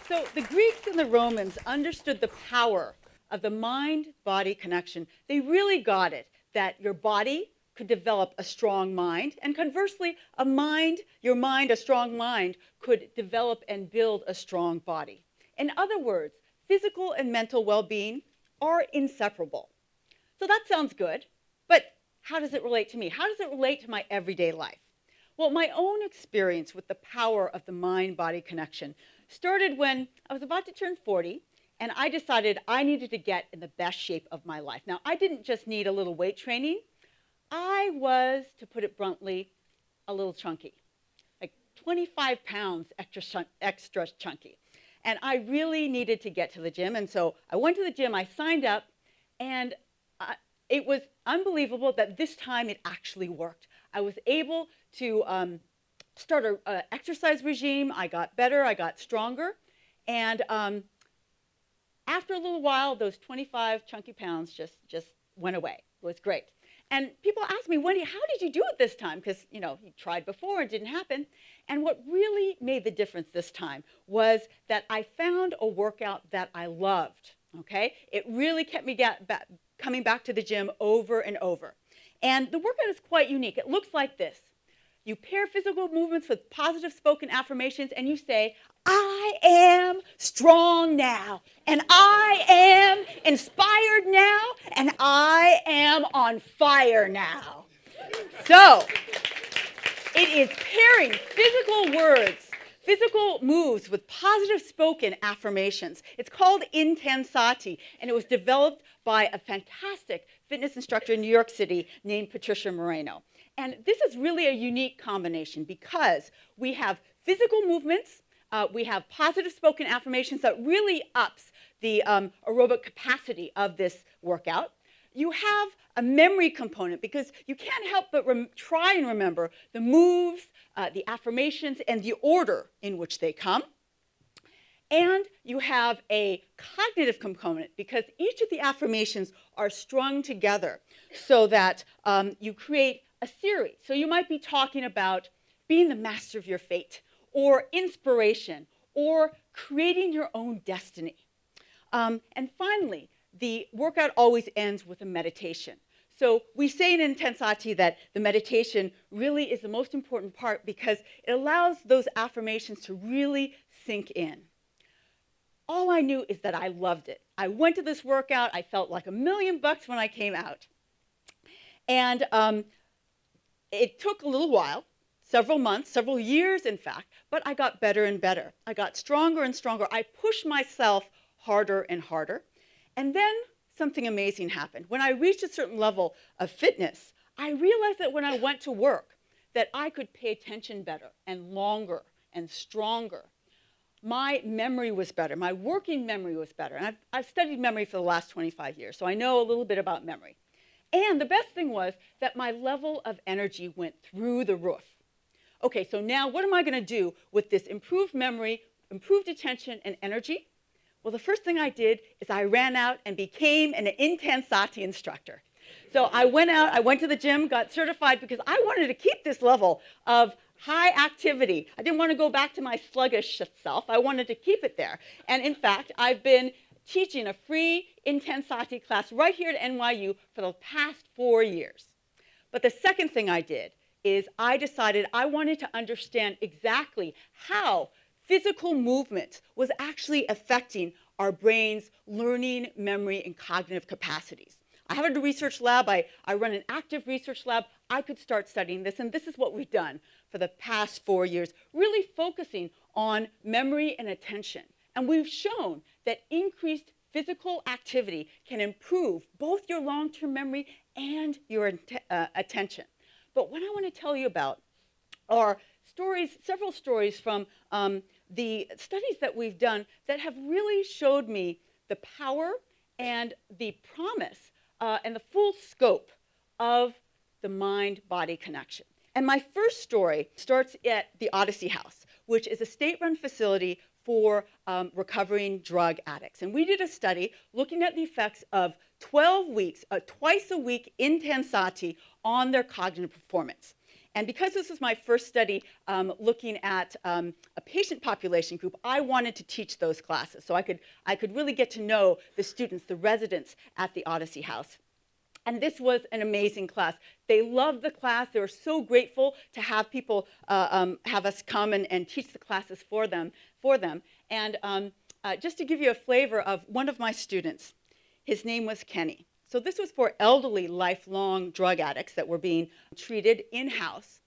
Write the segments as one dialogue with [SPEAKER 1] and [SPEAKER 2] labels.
[SPEAKER 1] So the Greeks and the Romans understood the power of the mind-body connection. They really got it, that your body could develop a strong mind, and conversely, a strong mind, could develop and build a strong body. In other words, physical and mental well-being are inseparable. So that sounds good, but how does it relate to me? How does it relate to my everyday life? Well, my own experience with the power of the mind-body connection started when I was about to turn 40, and I decided I needed to get in the best shape of my life. Now, I didn't just need a little weight training. I was, to put it bluntly, a little chunky, like 25 pounds extra chunky. And I really needed to get to the gym, and so I went to the gym, I signed up, and it was unbelievable that this time it actually worked. I was able to start an exercise regime. I got better, I got stronger, and after a little while, those 25 chunky pounds just went away. It was great. And people ask me, Wendy, how did you do it this time? Because, you tried before, it didn't happen. And what really made the difference this time was that I found a workout that I loved, okay? It really kept me coming back to the gym over and over. And the workout is quite unique. It looks like this. You pair physical movements with positive spoken affirmations, and you say, I am strong now, and I am inspired now, and I am on fire now. So, it is pairing physical words, physical moves with positive spoken affirmations. It's called Intensati, and it was developed by a fantastic fitness instructor in New York City named Patricia Moreno. And this is really a unique combination because we have physical movements, we have positive spoken affirmations that really ups the aerobic capacity of this workout. You have a memory component because you can't help but try and remember the moves, the affirmations, and the order in which they come. And you have a cognitive component because each of the affirmations are strung together so that you create a series. So you might be talking about being the master of your fate, or inspiration, or creating your own destiny. And finally, the workout always ends with a meditation. So we say in Intensati that the meditation really is the most important part because it allows those affirmations to really sink in. All I knew is that I loved it. I went to this workout. I felt like $1,000,000 when I came out. And it took a little while, several months, several years, in fact, but I got better and better. I got stronger and stronger. I pushed myself harder and harder. And then something amazing happened. When I reached a certain level of fitness, I realized that when I went to work, that I could pay attention better and longer and stronger. My memory was better. My working memory was better. And I've studied memory for the last 25 years, so I know a little bit about memory. And the best thing was that my level of energy went through the roof. Okay, so now what am I going to do with this improved memory, improved attention, and energy? Well, the first thing I did is I ran out and became an Intensati instructor. So I went out, I went to the gym, got certified because I wanted to keep this level of high activity. I didn't want to go back to my sluggish self. I wanted to keep it there. And in fact, I've been teaching a free Intensati class right here at NYU for the past 4 years. But the second thing I did is I decided I wanted to understand exactly how physical movement was actually affecting our brain's learning, memory, and cognitive capacities. I have a research lab. I run an active research lab. I could start studying this, and this is what we've done for the past 4 years, really focusing on memory and attention. And we've shown that increased physical activity can improve both your long-term memory and your attention. But what I want to tell you about are stories, several stories from the studies that we've done that have really showed me the power and the promise and the full scope of the mind-body connection. And my first story starts at the Odyssey House, which is a state-run facility for recovering drug addicts. And we did a study looking at the effects of 12 weeks, twice a week Intensati on their cognitive performance. And because this was my first study looking at a patient population group, I wanted to teach those classes so I could really get to know the students, the residents at the Odyssey House. And this was an amazing class. They loved the class. They were so grateful to have people have us come and teach the classes for them. And just to give you a flavor of one of my students, his name was Kenny. So this was for elderly, lifelong drug addicts that were being treated in-house.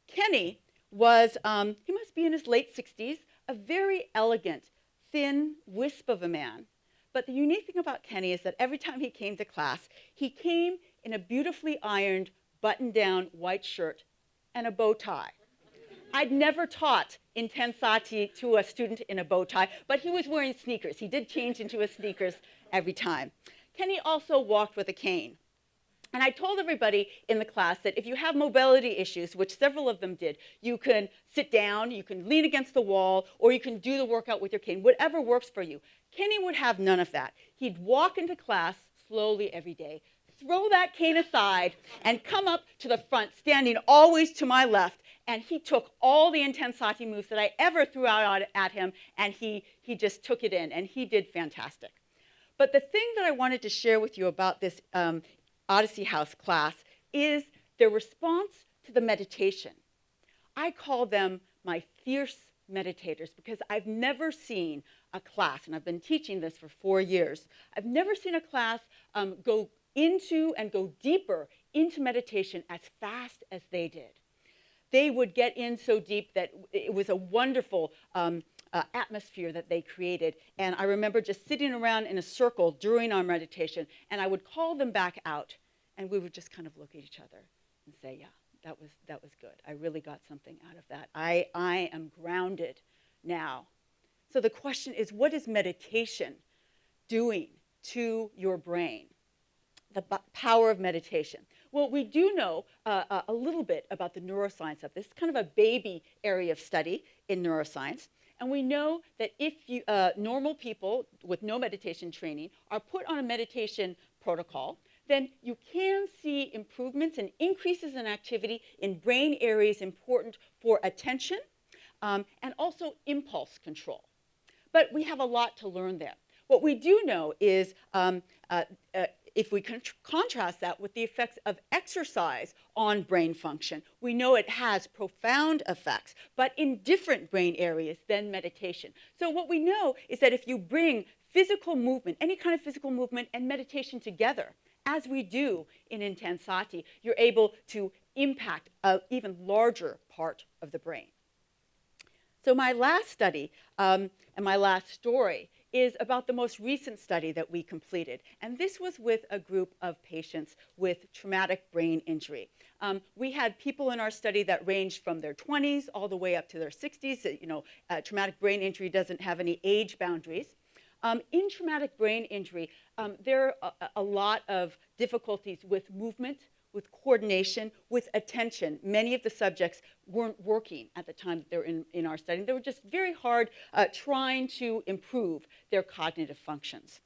[SPEAKER 1] Kenny was, he must be in his late 60s, a very elegant, thin wisp of a man. But the unique thing about Kenny is that every time he came to class, he came in a beautifully ironed, button-down white shirt and a bow tie. I'd never taught Intensati to a student in a bow tie, but he was wearing sneakers. He did change into his sneakers every time. Kenny also walked with a cane. And I told everybody in the class that if you have mobility issues, which several of them did, you can sit down, you can lean against the wall, or you can do the workout with your cane, whatever works for you. Kenny would have none of that. He'd walk into class slowly every day, throw that cane aside, and come up to the front, standing always to my left, and he took all the Intensati moves that I ever threw out at him, and he just took it in, and he did fantastic. But the thing that I wanted to share with you about this Odyssey House class is their response to the meditation. I call them my fierce meditators because I've never seen a class, and I've been teaching this for 4 years, I've never seen a class go into and go deeper into meditation as fast as they did. They would get in so deep that it was a wonderful atmosphere that they created. And I remember just sitting around in a circle during our meditation, and I would call them back out, and we would just kind of look at each other and say, yeah, that was good. I really got something out of that. I am grounded now. So the question is, what is meditation doing to your brain? The power of meditation. Well, we do know a little bit about the neuroscience of this. It's kind of a baby area of study in neuroscience. And we know that if you, normal people with no meditation training are put on a meditation protocol, then you can see improvements and increases in activity in brain areas important for attention and also impulse control. But we have a lot to learn there. What we do know is if we contrast that with the effects of exercise on brain function, we know it has profound effects, but in different brain areas than meditation. So what we know is that if you bring physical movement, any kind of physical movement and meditation together, as we do in Intensati, you're able to impact an even larger part of the brain. So my last study and my last story is about the most recent study that we completed. And this was with a group of patients with traumatic brain injury. We had people in our study that ranged from their 20s all the way up to their 60s. You know, traumatic brain injury doesn't have any age boundaries. In traumatic brain injury, there are a lot of difficulties with movement, with coordination, with attention. Many of the subjects weren't working at the time that they were in our study. They were just very hard trying to improve their cognitive functions.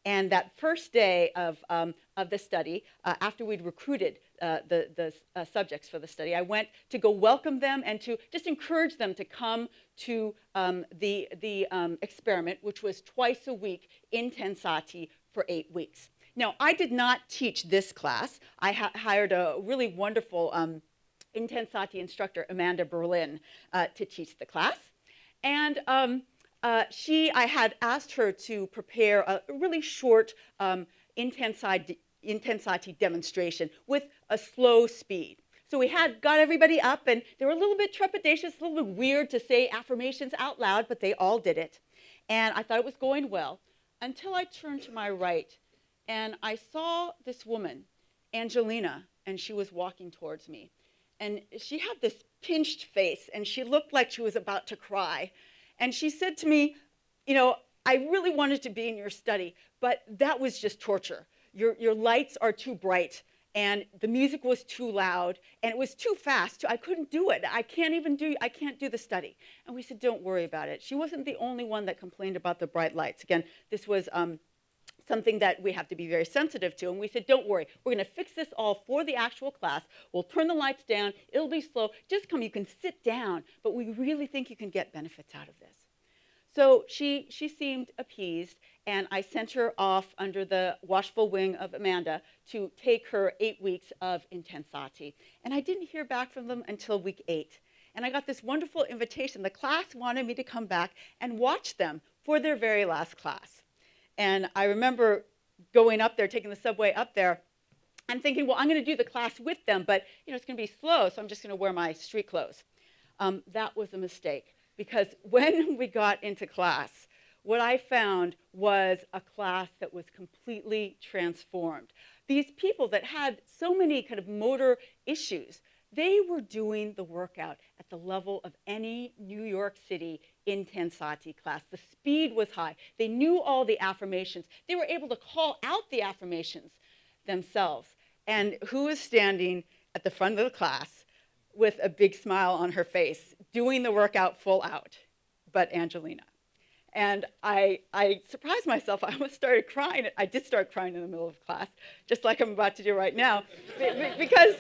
[SPEAKER 1] And that first day of the study, after we'd recruited the subjects for the study, I went to go welcome them and to just encourage them to come to the experiment, which was twice a week in Intensati for 8 weeks. Now, I did not teach this class. I hired a really wonderful Intensati instructor, Amanda Berlin, to teach the class. And I had asked her to prepare a really short Intensati demonstration with a slow speed. So we got everybody up, and they were a little bit trepidatious, a little bit weird to say affirmations out loud, but they all did it. And I thought it was going well until I turned to my right, and I saw this woman, Angelina, and she was walking towards me. And she had this pinched face, and she looked like she was about to cry. And she said to me, you know, I really wanted to be in your study, but that was just torture. Your lights are too bright, and the music was too loud, and it was too fast. I couldn't do it. I can't do the study. And we said, don't worry about it. She wasn't the only one that complained about the bright lights. Again, this was something that we have to be very sensitive to. And we said, don't worry, we're going to fix this all for the actual class. We'll turn the lights down. It'll be slow. Just come. You can sit down. But we really think you can get benefits out of this. So she seemed appeased, and I sent her off under the watchful wing of Amanda to take her 8 weeks of intensati. And I didn't hear back from them until week 8. And I got this wonderful invitation. The class wanted me to come back and watch them for their very last class. And I remember going up there, taking the subway up there, and thinking, well, I'm going to do the class with them, but it's going to be slow, so I'm just going to wear my street clothes. That was a mistake, because when we got into class, what I found was a class that was completely transformed. These people that had so many kind of motor issues, they were doing the workout at the level of any New York City intensati class. The speed was high. They knew all the affirmations. They were able to call out the affirmations themselves. And who was standing at the front of the class with a big smile on her face, doing the workout full out, but Angelina. And I surprised myself. I almost started crying. I did start crying in the middle of class, just like I'm about to do right now, because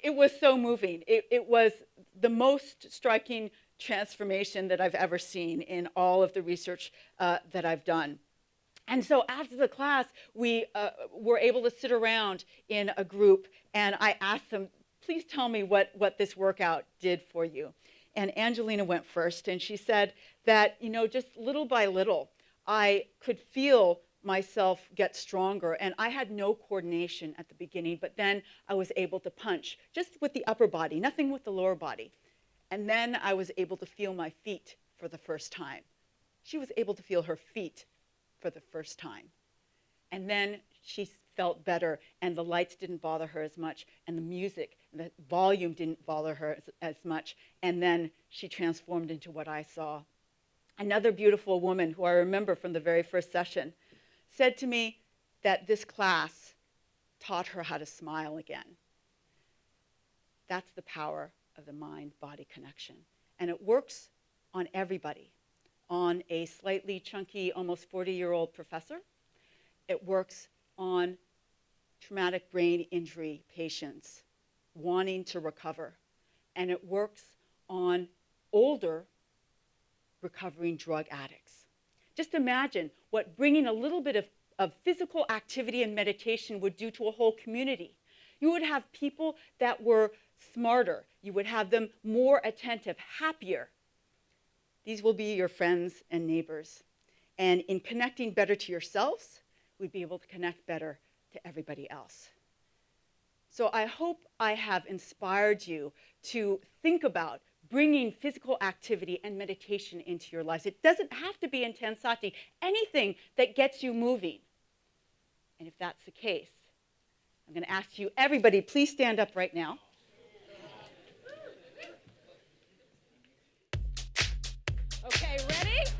[SPEAKER 1] it was so moving. It was the most striking transformation that I've ever seen in all of the research that I've done. And so after the class, we were able to sit around in a group, and I asked them, please tell me what this workout did for you. And Angelina went first, and she said that, just little by little, I could feel myself get stronger, and I had no coordination at the beginning, but then I was able to punch just with the upper body, nothing with the lower body. And then I was able to feel my feet for the first time. She was able to feel her feet for the first time. And then she felt better, and the lights didn't bother her as much, and the music, the volume didn't bother her as much, and then she transformed into what I saw. Another beautiful woman who I remember from the very first session said to me that this class taught her how to smile again. That's the power of the mind-body connection. And it works on everybody, on a slightly chunky, almost 40-year-old professor. It works on traumatic brain injury patients wanting to recover. And it works on older recovering drug addicts. Just imagine what bringing a little bit of physical activity and meditation would do to a whole community. You would have people that were smarter. You would have them more attentive, happier. These will be your friends and neighbors. And in connecting better to yourselves, we'd be able to connect better to everybody else. So I hope I have inspired you to think about bringing physical activity and meditation into your lives. It doesn't have to be intensati, anything that gets you moving. And if that's the case, I'm going to ask you, everybody, please stand up right now. Okay, ready?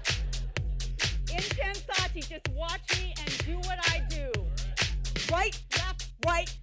[SPEAKER 1] Intensati, just watch me and do what I do. Right, left, right,